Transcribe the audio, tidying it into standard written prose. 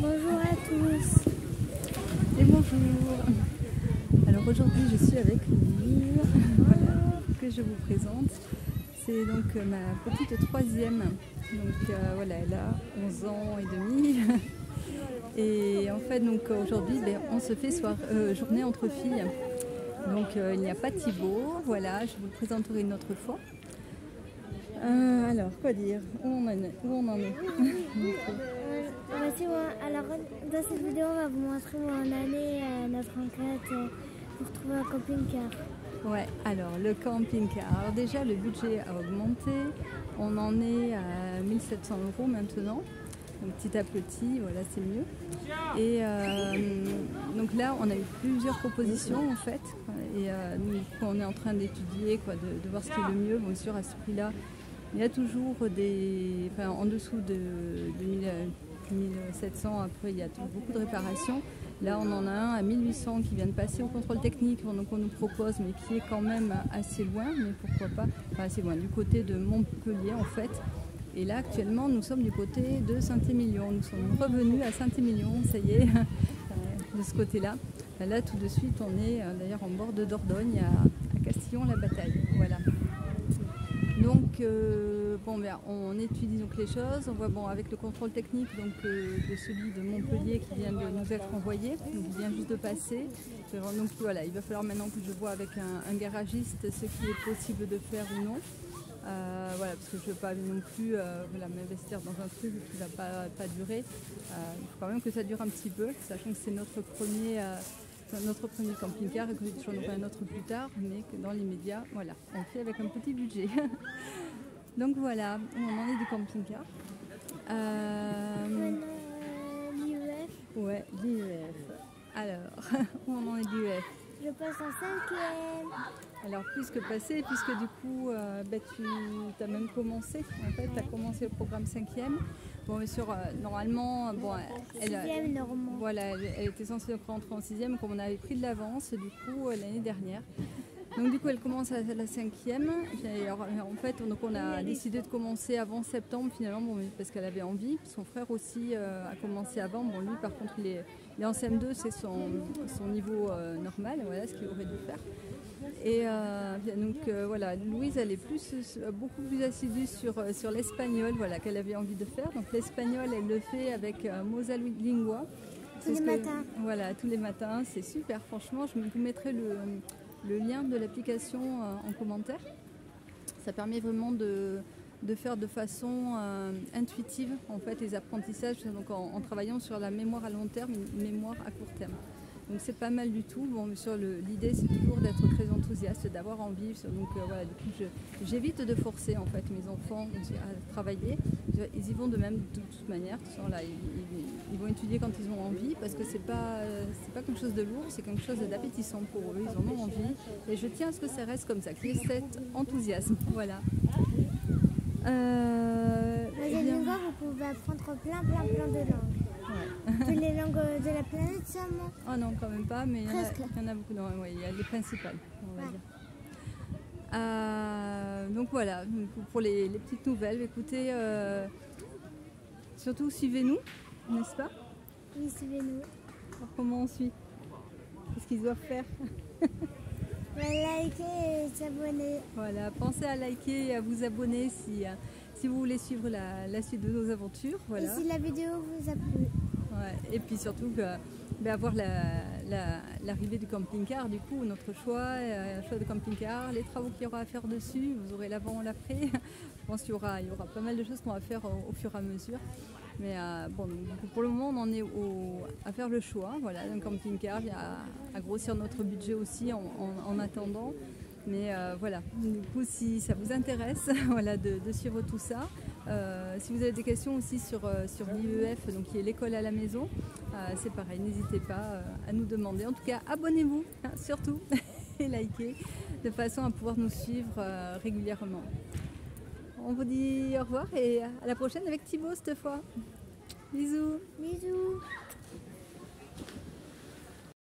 Bonjour à tous. Et bonjour. Alors aujourd'hui je suis avec Louise, voilà, que je vous présente. C'est donc ma petite troisième. Donc voilà, elle a 11 ans et demi. Et en fait donc aujourd'hui on se fait journée entre filles. Donc il n'y a pas Thibaut, voilà, je vous le présenterai une autre fois. Alors quoi dire, où on en est Voici moi. Alors dans cette vidéo on va vous montrer où on allait notre enquête pour trouver un camping-car. Ouais, alors le camping-car. Alors déjà le budget a augmenté, on en est à 1 700 € maintenant. Donc petit à petit, voilà, c'est mieux. Et donc là, on a eu plusieurs propositions en fait. Et nous, on est en train d'étudier, de voir ce qui est le mieux. Bien sûr, à ce prix-là, il y a toujours en dessous de 1700, après il y a beaucoup de réparations. Là, on en a un à 1800 qui vient de passer au contrôle technique, donc on nous propose, mais qui est quand même assez loin, mais pourquoi pas, enfin assez loin, du côté de Montpellier en fait. Et là, actuellement, nous sommes du côté de Saint-Émilion. Nous sommes revenus à Saint-Émilion, ça y est, de ce côté-là. Là, tout de suite, on est d'ailleurs en bord de Dordogne, à Castillon-la-Bataille. Voilà. Donc, on étudie donc les choses. On voit avec le contrôle technique de celui de Montpellier qui vient de nous être envoyé, donc il vient juste de passer. Donc voilà, il va falloir maintenant que je vois avec un garagiste ce qui est possible de faire ou non. Voilà, parce que je ne veux pas non plus m'investir dans un truc qui ne va pas durer. Il faut quand même que ça dure un petit peu, sachant que c'est notre premier camping-car et que j'en aurai un autre plus tard, mais que dans l'immédiat, voilà, on fait avec un petit budget. Donc voilà, on en est du camping-car. L'IEF. Ouais, l'IEF. Alors, où on en est de l'IEF? Je passe en 5e. Alors plus que passé, puisque du coup tu as même commencé, en fait tu as commencé le programme 5e. Bon bien sûr, normalement, elle était censée rentrer en 6e, comme on avait pris de l'avance du coup l'année dernière. Donc du coup elle commence à la 5e. En fait on a décidé de commencer avant septembre finalement, parce qu'elle avait envie. Son frère aussi a commencé avant. Bon lui par contre il est en CM2, c'est son niveau normal, voilà ce qu'il aurait dû faire. Et voilà, Louise elle est beaucoup plus assidue sur l'espagnol, voilà, qu'elle avait envie de faire. Donc l'espagnol elle le fait avec Mosa Lingua. Tous les matins. Voilà, tous les matins, c'est super franchement. Je vous mettrai le lien de l'application en commentaire. Ça permet vraiment de faire de façon intuitive en fait les apprentissages, donc en travaillant sur la mémoire à long terme et une mémoire à court terme. Donc c'est pas mal du tout. Bon, l'idée c'est toujours d'être très enthousiaste, d'avoir envie. Donc voilà, du coup j'évite de forcer en fait mes enfants à travailler. Ils y vont de même de toute manière. Là, ils vont étudier quand ils ont envie, parce que c'est pas quelque chose de lourd, c'est quelque chose d'appétissant pour eux. Ils en ont envie. Et je tiens à ce que ça reste comme ça, qu'il y ait cet enthousiasme. Voilà. Vous pouvez apprendre plein de langues. Ouais. Toutes les langues de la planète seulement? Oh non, quand même pas, mais il y en a beaucoup. Ouais, il y a les principales, on va dire. Donc voilà, pour les petites nouvelles, écoutez, surtout suivez-nous, n'est-ce pas? Oui, suivez-nous. Alors, comment on suit? Qu'est-ce qu'ils doivent faire? Liker et s'abonner. Voilà, pensez à liker et à vous abonner si vous voulez suivre la suite de nos aventures. Voilà. Et si la vidéo vous a plu. Ouais, et puis surtout avoir l'arrivée du camping-car, du coup notre choix de camping-car, les travaux qu'il y aura à faire dessus, vous aurez l'avant et l'après. Je pense qu'il y aura pas mal de choses qu'on va faire au fur et à mesure. Mais donc, pour le moment on en est à faire le choix, voilà, d'un camping-car, à grossir notre budget aussi en attendant. Mais voilà, du coup si ça vous intéresse voilà, de suivre tout ça, si vous avez des questions aussi sur l'IEF, donc qui est l'école à la maison, c'est pareil, n'hésitez pas à nous demander. En tout cas, abonnez-vous surtout et likez, de façon à pouvoir nous suivre régulièrement. On vous dit au revoir et à la prochaine avec Thibaut cette fois. Bisous. Bisous.